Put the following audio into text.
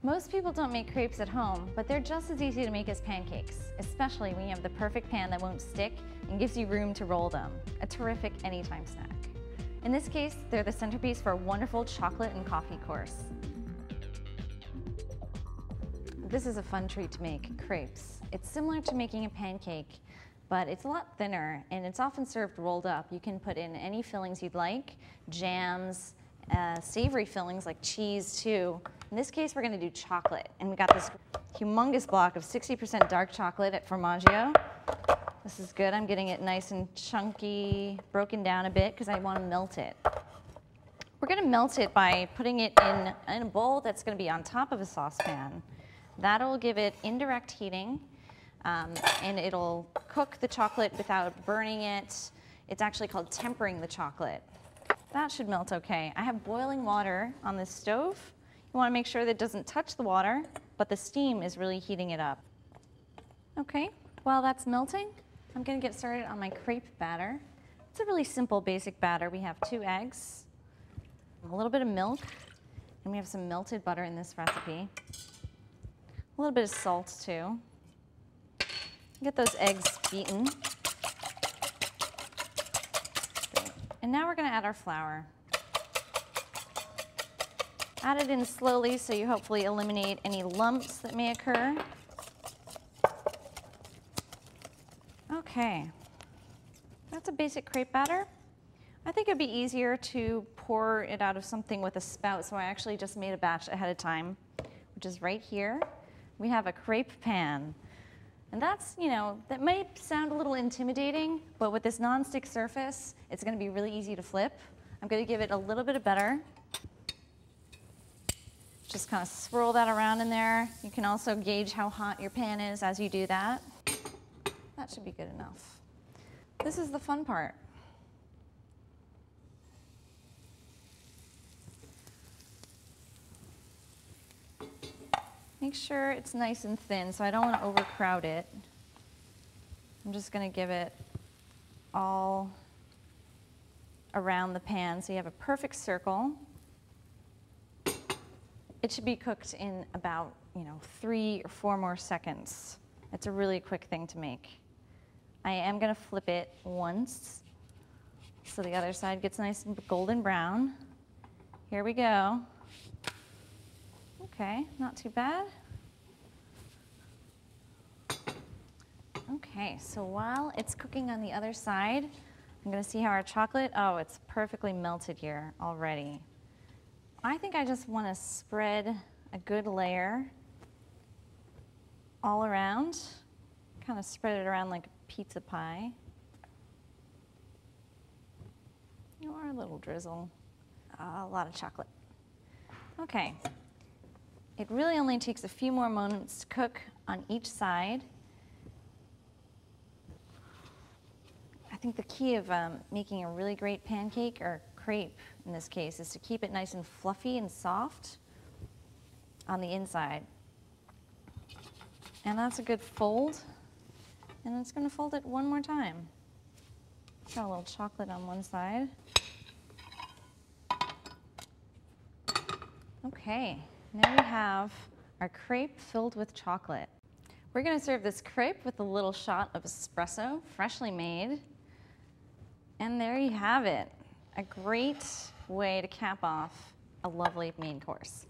Most people don't make crepes at home, but they're just as easy to make as pancakes, especially when you have the perfect pan that won't stick and gives you room to roll them. A terrific anytime snack. In this case, they're the centerpiece for a wonderful chocolate and coffee course. This is a fun treat to make, crepes. It's similar to making a pancake, but it's a lot thinner and it's often served rolled up. You can put in any fillings you'd like, jams, savory fillings like cheese too. In this case, we're gonna do chocolate, and we got this humongous block of 60% dark chocolate at Formaggio. This is good. I'm getting it nice and chunky, broken down a bit because I want to melt it. We're going to melt it by putting it in a bowl that's going to be on top of a saucepan. That'll give it indirect heating, and it'll cook the chocolate without burning it. It's actually called tempering the chocolate. That should melt okay. I have boiling water on this stove. You want to make sure that it doesn't touch the water, but the steam is really heating it up. Okay, while that's melting, I'm going to get started on my crepe batter. It's a really simple, basic batter. We have 2 eggs, a little bit of milk, and we have some melted butter in this recipe. A little bit of salt, too. Get those eggs beaten. And now we're going to add our flour. Add it in slowly so you hopefully eliminate any lumps that may occur. Okay, that's a basic crepe batter. I think it'd be easier to pour it out of something with a spout, so I actually just made a batch ahead of time, which is right here. We have a crepe pan. And that's, that may sound a little intimidating, but with this nonstick surface, it's gonna be really easy to flip. I'm gonna give it a little bit of butter. Just kind of swirl that around in there. You can also gauge how hot your pan is as you do that. That should be good enough. This is the fun part. Make sure it's nice and thin, so I don't want to overcrowd it. I'm just going to give it all around the pan so you have a perfect circle. It should be cooked in about 3 or 4 more seconds. It's a really quick thing to make. I am going to flip it once so the other side gets nice and golden brown. Here we go. Okay, not too bad. Okay, so while it's cooking on the other side, I'm going to see how our chocolate, oh, it's perfectly melted here already. I think I just want to spread a good layer all around, kind of spread it around like a pizza pie, or a little drizzle, a lot of chocolate. Okay, it really only takes a few more moments to cook on each side. I think the key of making a really great pancake, or crepe in this case, is to keep it nice and fluffy and soft on the inside. And that's a good fold. And it's going to fold it one more time. Got a little chocolate on one side. Okay, now we have our crepe filled with chocolate. We're going to serve this crepe with a little shot of espresso, freshly made. And there you have it. A great way to cap off a lovely main course.